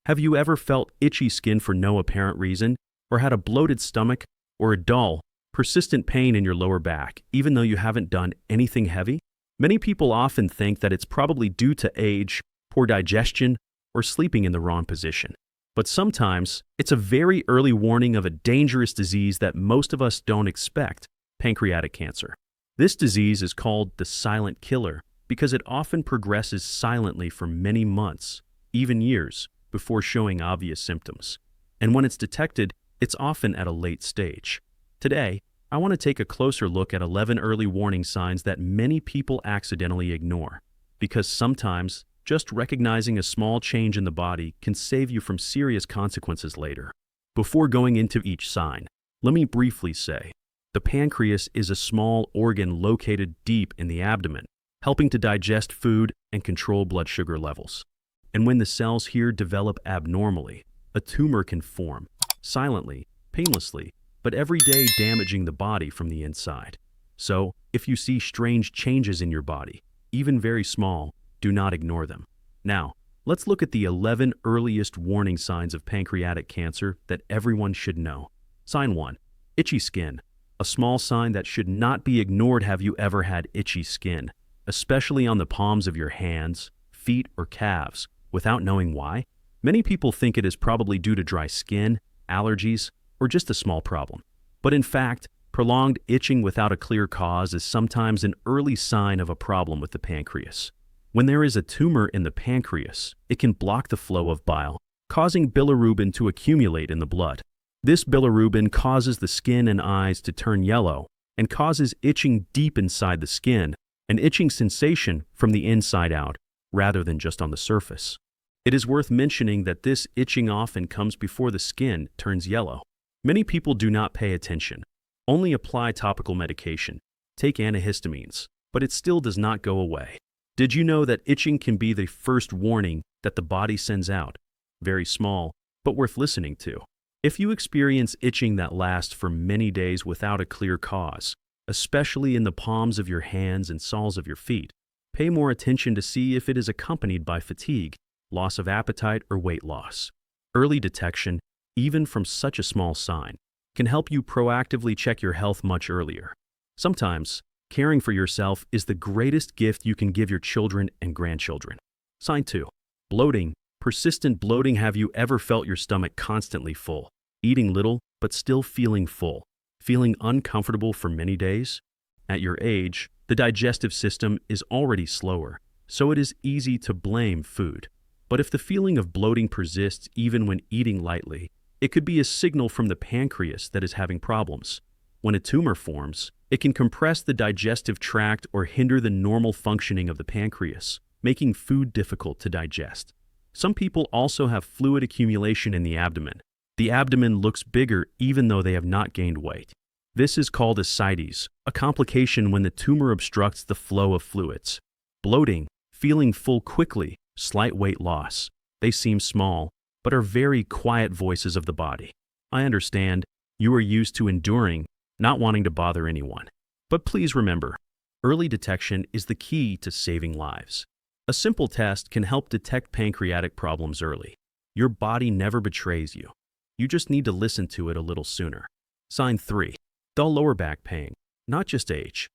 Have you ever felt itchy skin for no apparent reason, or had a bloated stomach, or a dull, persistent pain in your lower back, even though you haven't done anything heavy? Many people often think that it's probably due to age, poor digestion, or sleeping in the wrong position. But sometimes, it's a very early warning of a dangerous disease that most of us don't expect: pancreatic cancer. This disease is called the silent killer because it often progresses silently for many months, even years, before showing obvious symptoms. And when it's detected, it's often at a late stage. Today, I want to take a closer look at 11 early warning signs that many people accidentally ignore, because sometimes just recognizing a small change in the body can save you from serious consequences later. Before going into each sign, let me briefly say, the pancreas is a small organ located deep in the abdomen, helping to digest food and control blood sugar levels. And when the cells here develop abnormally, a tumor can form, silently, painlessly, but every day damaging the body from the inside. So, if you see strange changes in your body, even very small, do not ignore them. Now, let's look at the 11 earliest warning signs of pancreatic cancer that everyone should know. Sign 1. Itchy skin. A small sign that should not be ignored. Have you ever had itchy skin, especially on the palms of your hands, feet, or calves, without knowing why? Many people think it is probably due to dry skin, allergies, or just a small problem. But in fact, prolonged itching without a clear cause is sometimes an early sign of a problem with the pancreas. When there is a tumor in the pancreas, it can block the flow of bile, causing bilirubin to accumulate in the blood. This bilirubin causes the skin and eyes to turn yellow and causes itching deep inside the skin, an itching sensation from the inside out, rather than just on the surface. It is worth mentioning that this itching often comes before the skin turns yellow. Many people do not pay attention, only apply topical medication, take antihistamines, but it still does not go away. Did you know that itching can be the first warning that the body sends out? Very small, but worth listening to. If you experience itching that lasts for many days without a clear cause, especially in the palms of your hands and soles of your feet, pay more attention to see if it is accompanied by fatigue, loss of appetite, or weight loss. Early detection, even from such a small sign, can help you proactively check your health much earlier. Sometimes, caring for yourself is the greatest gift you can give your children and grandchildren. Sign 2. Bloating. Persistent bloating. Have you ever felt your stomach constantly full, eating little but still feeling full, feeling uncomfortable for many days? At your age, the digestive system is already slower, so it is easy to blame food. But if the feeling of bloating persists even when eating lightly, it could be a signal from the pancreas that is having problems. When a tumor forms, it can compress the digestive tract or hinder the normal functioning of the pancreas, making food difficult to digest. Some people also have fluid accumulation in the abdomen. The abdomen looks bigger even though they have not gained weight. This is called ascites, a complication when the tumor obstructs the flow of fluids. Bloating, feeling full quickly, slight weight loss. They seem small, but are very quiet voices of the body. I understand you are used to enduring, not wanting to bother anyone. But please remember, early detection is the key to saving lives. A simple test can help detect pancreatic problems early. Your body never betrays you. You just need to listen to it a little sooner. Sign 3. Dull lower back pain, not just age.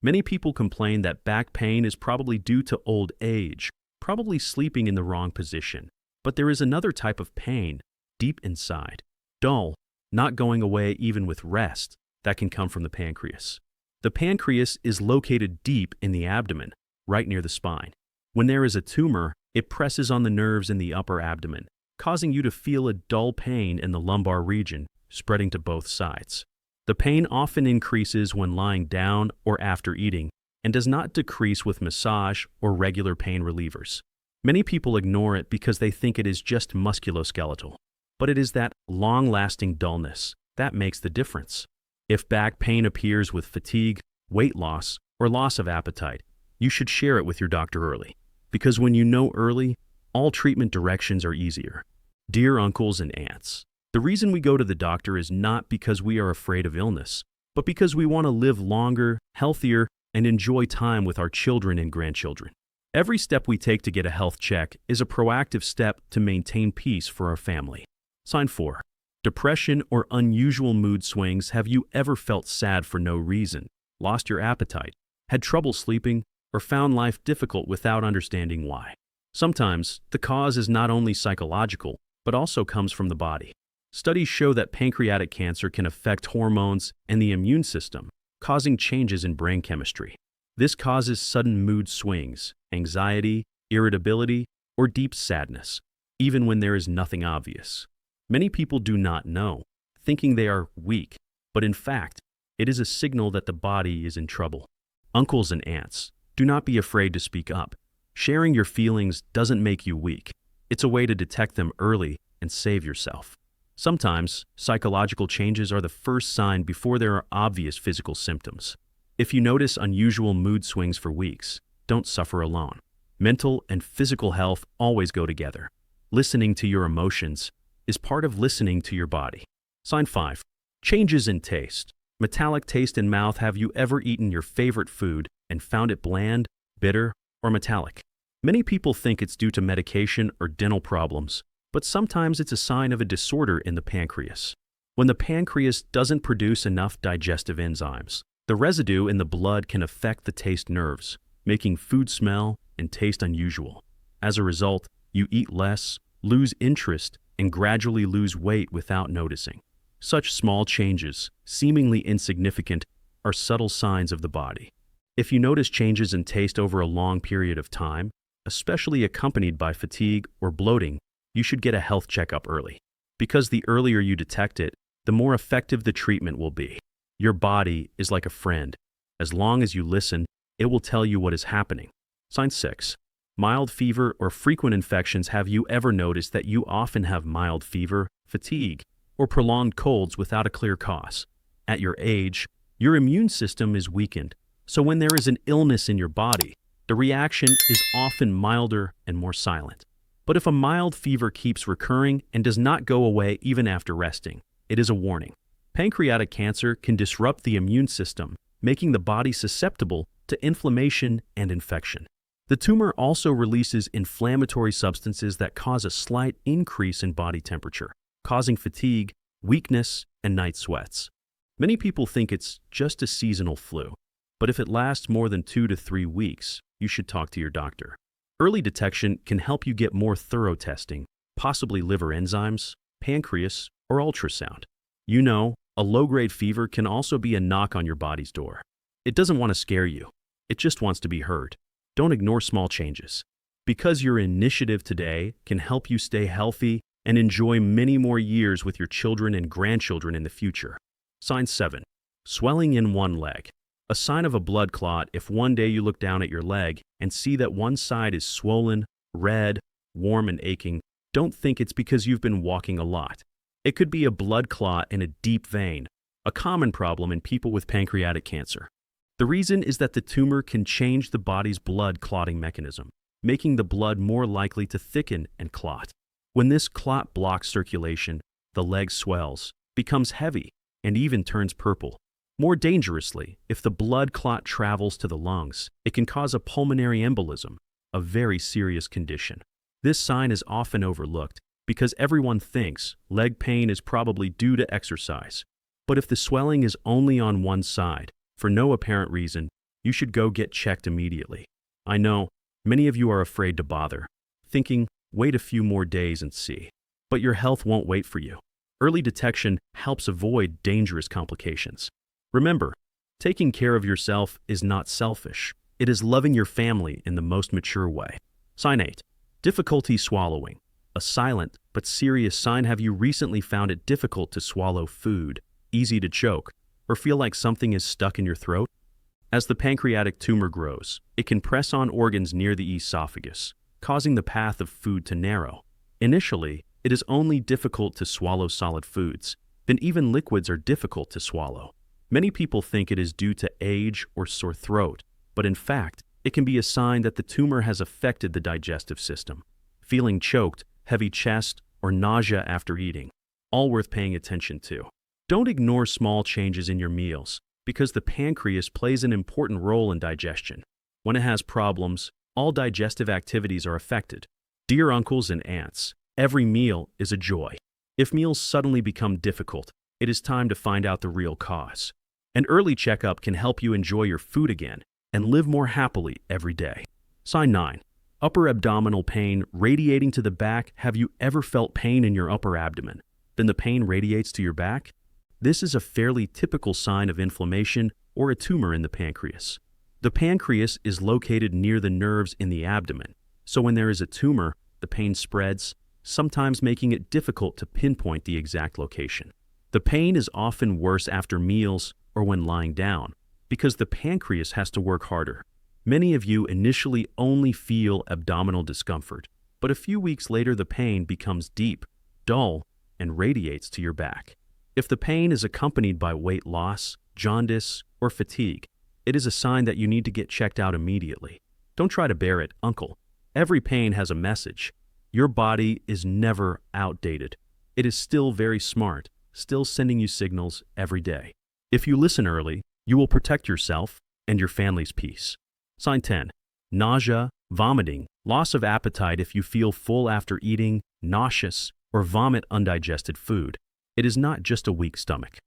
Many people complain that back pain is probably due to old age, probably sleeping in the wrong position. But there is another type of pain, deep inside, dull, not going away even with rest, that can come from the pancreas. The pancreas is located deep in the abdomen, right near the spine. When there is a tumor, it presses on the nerves in the upper abdomen, causing you to feel a dull pain in the lumbar region, spreading to both sides. The pain often increases when lying down or after eating, and does not decrease with massage or regular pain relievers. Many people ignore it because they think it is just musculoskeletal, but it is that long-lasting dullness that makes the difference. If back pain appears with fatigue, weight loss, or loss of appetite, you should share it with your doctor early, because when you know early, all treatment directions are easier. Dear uncles and aunts, the reason we go to the doctor is not because we are afraid of illness, but because we want to live longer, healthier, and enjoy time with our children and grandchildren. Every step we take to get a health check is a proactive step to maintain peace for our family. Sign 4. Depression or unusual mood swings. Have you ever felt sad for no reason, lost your appetite, had trouble sleeping, or found life difficult without understanding why? Sometimes, the cause is not only psychological, but also comes from the body. Studies show that pancreatic cancer can affect hormones and the immune system, causing changes in brain chemistry. This causes sudden mood swings, anxiety, irritability, or deep sadness, even when there is nothing obvious. Many people do not know, thinking they are weak, but in fact, it is a signal that the body is in trouble. Uncles and aunts, do not be afraid to speak up. Sharing your feelings doesn't make you weak. It's a way to detect them early and save yourself. Sometimes, psychological changes are the first sign before there are obvious physical symptoms. If you notice unusual mood swings for weeks, don't suffer alone. Mental and physical health always go together. Listening to your emotions is part of listening to your body. Sign 5. Changes in taste. Metallic taste in mouth. Have you ever eaten your favorite food and found it bland, bitter, or metallic? Many people think it's due to medication or dental problems, but sometimes it's a sign of a disorder in the pancreas. When the pancreas doesn't produce enough digestive enzymes, the residue in the blood can affect the taste nerves, making food smell and taste unusual. As a result, you eat less, lose interest, and gradually lose weight without noticing. Such small changes, seemingly insignificant, are subtle signs of the body. If you notice changes in taste over a long period of time, especially accompanied by fatigue or bloating, you should get a health checkup early. Because the earlier you detect it, the more effective the treatment will be. Your body is like a friend. As long as you listen, it will tell you what is happening. Sign 6. Mild fever or frequent infections. Have you ever noticed that you often have mild fever, fatigue, or prolonged colds without a clear cause? At your age, your immune system is weakened, so when there is an illness in your body, the reaction is often milder and more silent. But if a mild fever keeps recurring and does not go away even after resting, it is a warning. Pancreatic cancer can disrupt the immune system, making the body susceptible to inflammation and infection. The tumor also releases inflammatory substances that cause a slight increase in body temperature, causing fatigue, weakness, and night sweats. Many people think it's just a seasonal flu, but if it lasts more than 2 to 3 weeks, you should talk to your doctor. Early detection can help you get more thorough testing, possibly liver enzymes, pancreas, or ultrasound. You know, a low-grade fever can also be a knock on your body's door. It doesn't want to scare you. It just wants to be heard. Don't ignore small changes. Because your initiative today can help you stay healthy and enjoy many more years with your children and grandchildren in the future. Sign 7. Swelling in one leg. A sign of a blood clot. If one day you look down at your leg and see that one side is swollen, red, warm, and aching, don't think it's because you've been walking a lot. It could be a blood clot in a deep vein, a common problem in people with pancreatic cancer. The reason is that the tumor can change the body's blood clotting mechanism, making the blood more likely to thicken and clot. When this clot blocks circulation, the leg swells, becomes heavy, and even turns purple. More dangerously, if the blood clot travels to the lungs, it can cause a pulmonary embolism, a very serious condition. This sign is often overlooked because everyone thinks leg pain is probably due to exercise. But if the swelling is only on one side, for no apparent reason, you should go get checked immediately. I know, many of you are afraid to bother, thinking, wait a few more days and see. But your health won't wait for you. Early detection helps avoid dangerous complications. Remember, taking care of yourself is not selfish. It is loving your family in the most mature way. Sign 8. Difficulty swallowing. A silent but serious sign. Have you recently found it difficult to swallow food, easy to choke, or feel like something is stuck in your throat? As the pancreatic tumor grows, it can press on organs near the esophagus, causing the path of food to narrow. Initially, it is only difficult to swallow solid foods, then even liquids are difficult to swallow. Many people think it is due to age or sore throat, but in fact, it can be a sign that the tumor has affected the digestive system. Feeling choked, heavy chest, or nausea after eating, all worth paying attention to. Don't ignore small changes in your meals, because the pancreas plays an important role in digestion. When it has problems, all digestive activities are affected. Dear uncles and aunts, every meal is a joy. If meals suddenly become difficult, it is time to find out the real cause. An early checkup can help you enjoy your food again and live more happily every day. Sign 9. Upper abdominal pain radiating to the back. Have you ever felt pain in your upper abdomen? Then the pain radiates to your back? This is a fairly typical sign of inflammation or a tumor in the pancreas. The pancreas is located near the nerves in the abdomen, so when there is a tumor, the pain spreads, sometimes making it difficult to pinpoint the exact location. The pain is often worse after meals or when lying down, because the pancreas has to work harder. Many of you initially only feel abdominal discomfort, but a few weeks later the pain becomes deep, dull, and radiates to your back. If the pain is accompanied by weight loss, jaundice, or fatigue, it is a sign that you need to get checked out immediately. Don't try to bear it, uncle. Every pain has a message. Your body is never outdated. It is still very smart, still sending you signals every day. If you listen early, you will protect yourself and your family's peace. Sign 10. Nausea, vomiting, loss of appetite if you feel full after eating, nauseous, or vomit undigested food. It is not just a weak stomach.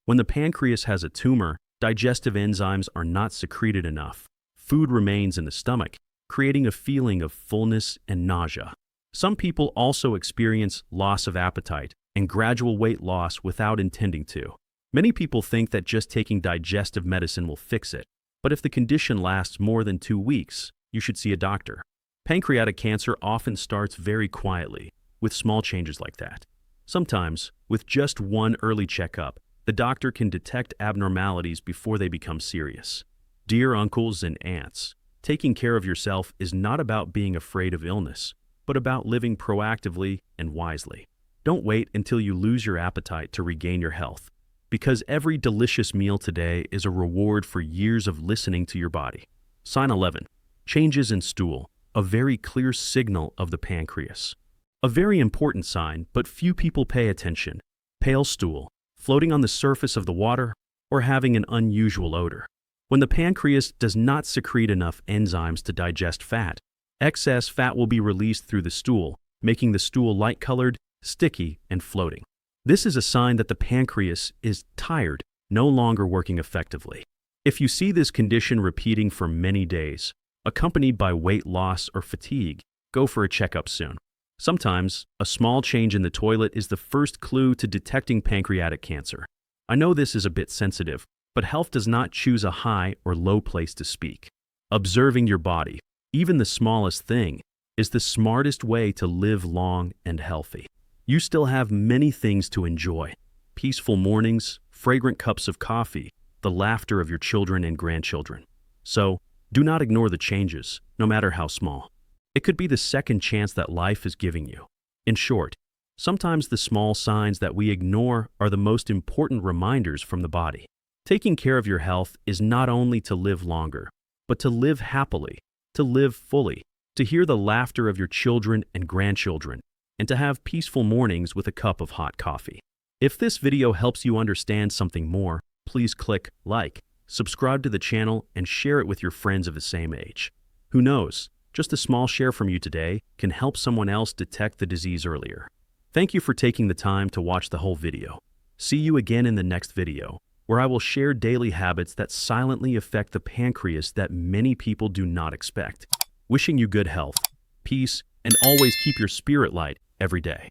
When the pancreas has a tumor, digestive enzymes are not secreted enough. Food remains in the stomach, creating a feeling of fullness and nausea. Some people also experience loss of appetite and gradual weight loss without intending to. Many people think that just taking digestive medicine will fix it, but if the condition lasts more than 2 weeks, you should see a doctor. Pancreatic cancer often starts very quietly, with small changes like that. Sometimes, with just one early checkup, the doctor can detect abnormalities before they become serious. Dear uncles and aunts, taking care of yourself is not about being afraid of illness, but about living proactively and wisely. Don't wait until you lose your appetite to regain your health, because every delicious meal today is a reward for years of listening to your body. Sign 11. Changes in stool, a very clear signal of the pancreas. A very important sign, but few people pay attention. Pale stool, floating on the surface of the water, or having an unusual odor. When the pancreas does not secrete enough enzymes to digest fat, excess fat will be released through the stool, making the stool light-colored, sticky, and floating. This is a sign that the pancreas is tired, no longer working effectively. If you see this condition repeating for many days, accompanied by weight loss or fatigue, go for a checkup soon. Sometimes, a small change in the toilet is the first clue to detecting pancreatic cancer. I know this is a bit sensitive, but health does not choose a high or low place to speak. Observing your body, even the smallest thing, is the smartest way to live long and healthy. You still have many things to enjoy. Peaceful mornings, fragrant cups of coffee, the laughter of your children and grandchildren. So, do not ignore the changes, no matter how small. It could be the second chance that life is giving you. In short, sometimes the small signs that we ignore are the most important reminders from the body. Taking care of your health is not only to live longer, but to live happily, to live fully, to hear the laughter of your children and grandchildren, and to have peaceful mornings with a cup of hot coffee. If this video helps you understand something more, please click like, subscribe to the channel, and share it with your friends of the same age. Who knows, just a small share from you today can help someone else detect the disease earlier. Thank you for taking the time to watch the whole video. See you again in the next video, where I will share daily habits that silently affect the pancreas that many people do not expect. Wishing you good health, peace, and always keep your spirit light every day.